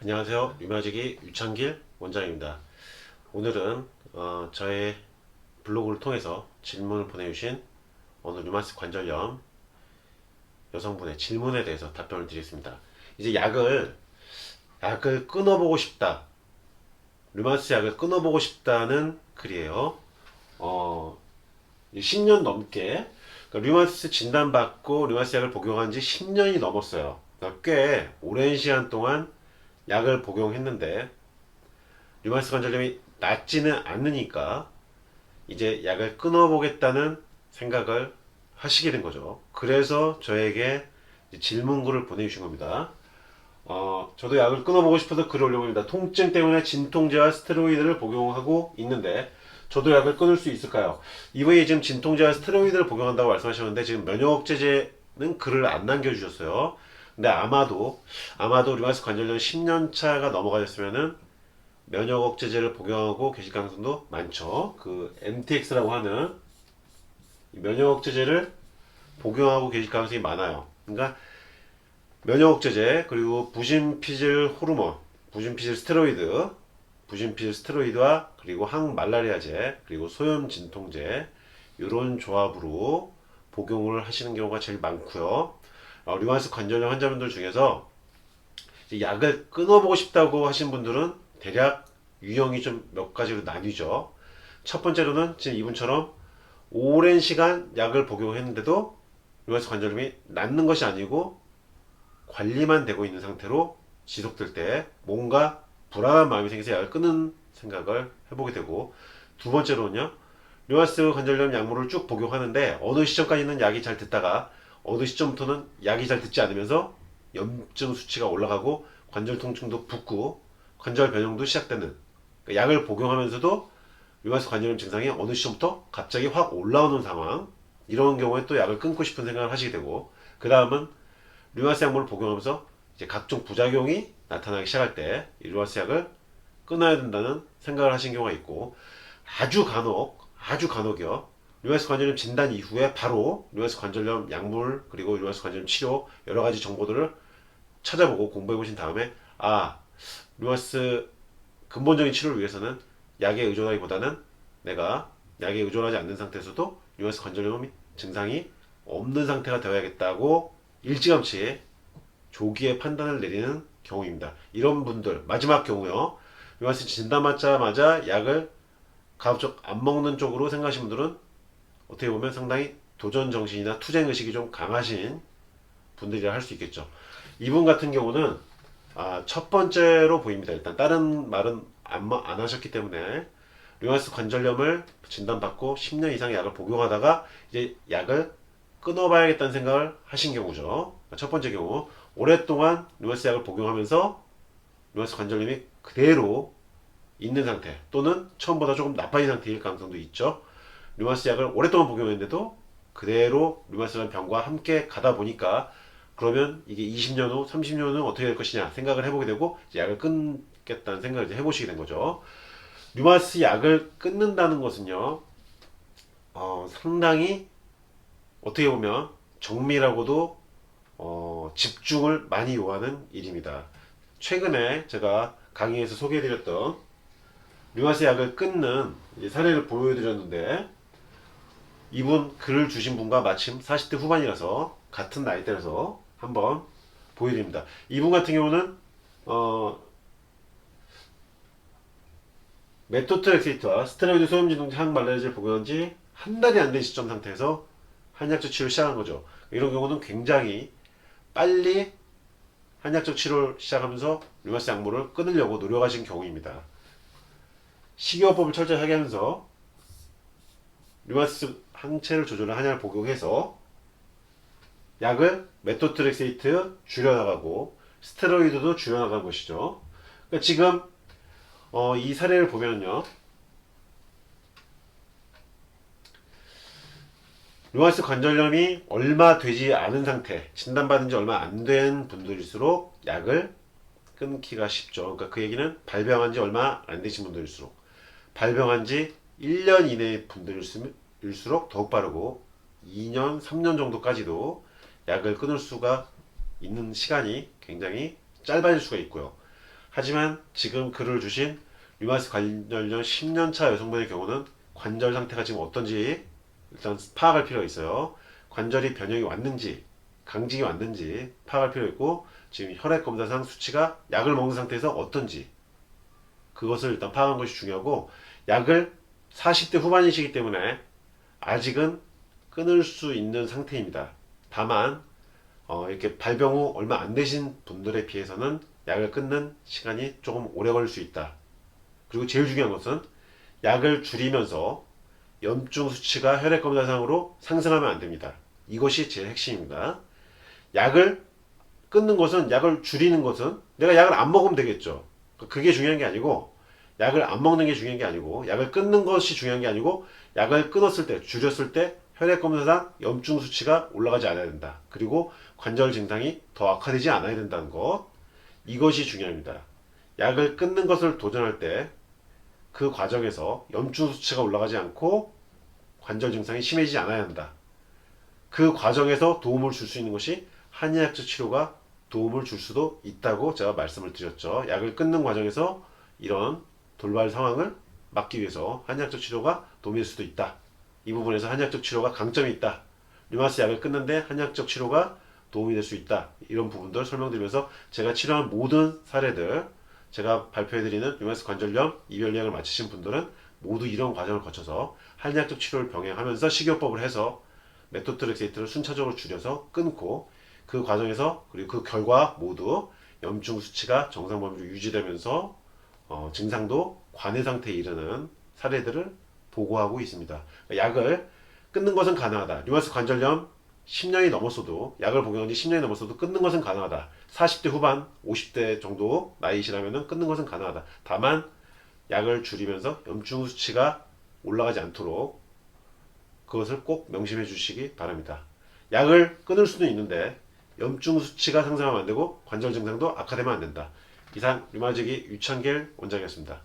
안녕하세요. 류마지기 유창길 원장입니다. 오늘은 저의 블로그를 통해서 질문을 보내주신 어느 류마스 관절염 여성분의 질문에 대해서 답변을 드리겠습니다. 이제 약을 끊어보고 싶다. 류마스 약을 끊어보고 싶다는 글이에요. 어, 10년 넘게 그러니까 류마티스 진단받고 류마티스 약을 복용한 지 10년이 넘었어요. 그러니까 꽤 오랜 시간 동안 약을 복용했는데 류마티스 관절염이 낫지는 않으니까 이제 약을 끊어보겠다는 생각을 하시게 된 거죠. 그래서 저에게 질문글을 보내주신 겁니다. 저도 약을 끊어보고 싶어서 글을 올려봅니다. 통증 때문에 진통제와 스테로이드를 복용하고 있는데 저도 약을 끊을 수 있을까요? 이분이 지금 진통제와 스테로이드를 복용한다고 말씀하셨는데 지금 면역억제제는 글을 안 남겨주셨어요. 근데 아마도 류마티스 관절염 10년 차가 넘어가셨으면은 면역억제제를 복용하고 계실 가능성도 많죠. 그 MTX라고 하는 면역억제제를 복용하고 계실 가능성이 많아요. 그러니까 면역억제제 그리고 부신피질 호르몬, 부신피질 스테로이드와 그리고 항말라리아제 그리고 소염 진통제 이런 조합으로 복용을 하시는 경우가 제일 많고요. 류마티스 관절염 환자분들 중에서 약을 끊어보고 싶다고 하신 분들은 대략 유형이 좀 몇 가지로 나뉘죠. 첫 번째로는 지금 이분처럼 오랜 시간 약을 복용했는데도 류마티스 관절염이 낫는 것이 아니고 관리만 되고 있는 상태로 지속될 때 뭔가 불안한 마음이 생겨서 약을 끊는 생각을 해보게 되고, 두 번째로는요, 류마티스 관절염 약물을 쭉 복용하는데 어느 시점까지는 약이 잘 듣다가 어느 시점부터는 약이 잘 듣지 않으면서 염증 수치가 올라가고 관절 통증도 붓고 관절 변형도 시작되는, 그러니까 약을 복용하면서도 류마티스 관절염 증상이 어느 시점부터 갑자기 확 올라오는 상황, 이런 경우에 또 약을 끊고 싶은 생각을 하시게 되고, 그 다음은 류마티스 약물을 복용하면서 이제 각종 부작용이 나타나기 시작할 때 이 류마티스 약을 끊어야 된다는 생각을 하신 경우가 있고, 아주 간혹이요. 류마티스 관절염 진단 이후에 바로 류마티스 관절염 약물 그리고 류마티스 관절염 치료 여러 가지 정보들을 찾아보고 공부해 보신 다음에 류마티스 근본적인 치료를 위해서는 약에 의존하기보다는 내가 약에 의존하지 않는 상태에서도 류마티스 관절염 증상이 없는 상태가 되어야겠다고 일찌감치 조기에 판단을 내리는 경우입니다. 이런 분들 마지막 경우요. 류마티스 진단받자마자 약을 가급적 안 먹는 쪽으로 생각하시는 분들은 어떻게 보면 상당히 도전 정신이나 투쟁 의식이 좀 강하신 분들이라 할 수 있겠죠. 이분 같은 경우는 첫 번째로 보입니다. 일단 다른 말은 안 하셨기 때문에 류마티스 관절염을 진단받고 10년 이상의 약을 복용하다가 이제 약을 끊어봐야겠다는 생각을 하신 경우죠. 첫 번째 경우, 오랫동안 류마티스 약을 복용하면서 류마티스 관절염이 그대로 있는 상태 또는 처음보다 조금 나빠진 상태일 가능성도 있죠. 류마티스 약을 오랫동안 복용했는데도 그대로 류마티스라는 병과 함께 가다 보니까 그러면 이게 20년 후, 30년 후 어떻게 될 것이냐 생각을 해보게 되고 약을 끊겠다는 생각을 이제 해보시게 된 거죠. 류마티스 약을 끊는다는 것은요, 상당히 어떻게 보면 정밀하고도 집중을 많이 요하는 일입니다. 최근에 제가 강의에서 소개해드렸던 류마티스 약을 끊는 사례를 보여드렸는데, 이분 글을 주신 분과 마침 40대 후반이라서 같은 나이대라서 한번 보여드립니다. 이분 같은 경우는 메토트렉세이트와 스테로이드 소염진동제 항말라리아제를 복용한 지 한 달이 안 된 시점 상태에서 한약적 치료를 시작한 거죠. 이런 경우는 굉장히 빨리 한약적 치료를 시작하면서 류마티스 약물을 끊으려고 노력하신 경우입니다. 식이요법을 철저하게 하면서 류마티스 항체를 조절한 한약을 복용해서 약을 메토트렉세이트 줄여나가고 스테로이드도 줄여나간 것이죠. 그러니까 지금 이 사례를 보면요, 류마티스 관절염이 얼마 되지 않은 상태, 진단받은 지 얼마 안 된 분들일수록 약을 끊기가 쉽죠. 그러니까 그 얘기는 발병한 지 얼마 안 되신 분들일수록, 발병한 지 1년 이내 분들일수록 더욱 빠르고 2년, 3년 정도까지도 약을 끊을 수가 있는 시간이 굉장히 짧아질 수가 있고요. 하지만 지금 글을 주신 류마티스 관절염 10년차 여성분의 경우는 관절 상태가 지금 어떤지 일단 파악할 필요가 있어요. 관절이 변형이 왔는지 강직이 왔는지 파악할 필요가 있고 지금 혈액 검사상 수치가 약을 먹는 상태에서 어떤지 그것을 일단 파악하는 것이 중요하고 약을 40대 후반이시기 때문에 아직은 끊을 수 있는 상태입니다. 다만 이렇게 발병 후 얼마 안 되신 분들에 비해서는 약을 끊는 시간이 조금 오래 걸릴 수 있다. 그리고 제일 중요한 것은 약을 줄이면서 염증 수치가 혈액 검사상으로 상승하면 안 됩니다. 이것이 제일 핵심입니다. 약을 끊는 것은 약을 줄이는 것은 내가 약을 안 먹으면 되겠죠. 그게 중요한 게 아니고 약을 안 먹는 게 중요한 게 아니고 약을 끊는 것이 중요한 게 아니고 약을 끊었을 때 줄였을 때 혈액 검사상 염증 수치가 올라가지 않아야 된다. 그리고 관절 증상이 더 악화되지 않아야 된다는 것 이것이 중요합니다. 약을 끊는 것을 도전할 때 그 과정에서 염증 수치가 올라가지 않고 관절 증상이 심해지지 않아야 한다. 그 과정에서 도움을 줄 수 있는 것이 한의학적 치료가 도움을 줄 수도 있다고 제가 말씀을 드렸죠. 약을 끊는 과정에서 이런 돌발 상황을 막기 위해서 한의학적 치료가 도움이 될 수도 있다. 이 부분에서 한의학적 치료가 강점이 있다. 류마티스 약을 끊는데 한의학적 치료가 도움이 될 수 있다. 이런 부분들 설명드리면서 제가 치료한 모든 사례들 제가 발표해드리는 류마티스 관절염 이별약을 마치신 분들은 모두 이런 과정을 거쳐서 한의학적 치료를 병행하면서 식이요법을 해서 메토트렉세이트를 순차적으로 줄여서 끊고 그 과정에서 그리고 그 결과 모두 염증 수치가 정상 범위로 유지되면서 증상도 관해 상태에 이르는 사례들을 보고하고 있습니다. 약을 끊는 것은 가능하다. 류마티스 관절염 10년이 넘었어도 약을 복용한 지 10년이 넘었어도 끊는 것은 가능하다. 40대 후반, 50대 정도 나이시라면 끊는 것은 가능하다. 다만 약을 줄이면서 염증 수치가 올라가지 않도록 그것을 꼭 명심해 주시기 바랍니다. 약을 끊을 수는 있는데 염증 수치가 상승하면 안 되고 관절 증상도 악화되면 안 된다. 이상 류마지기 유창길 원장이었습니다.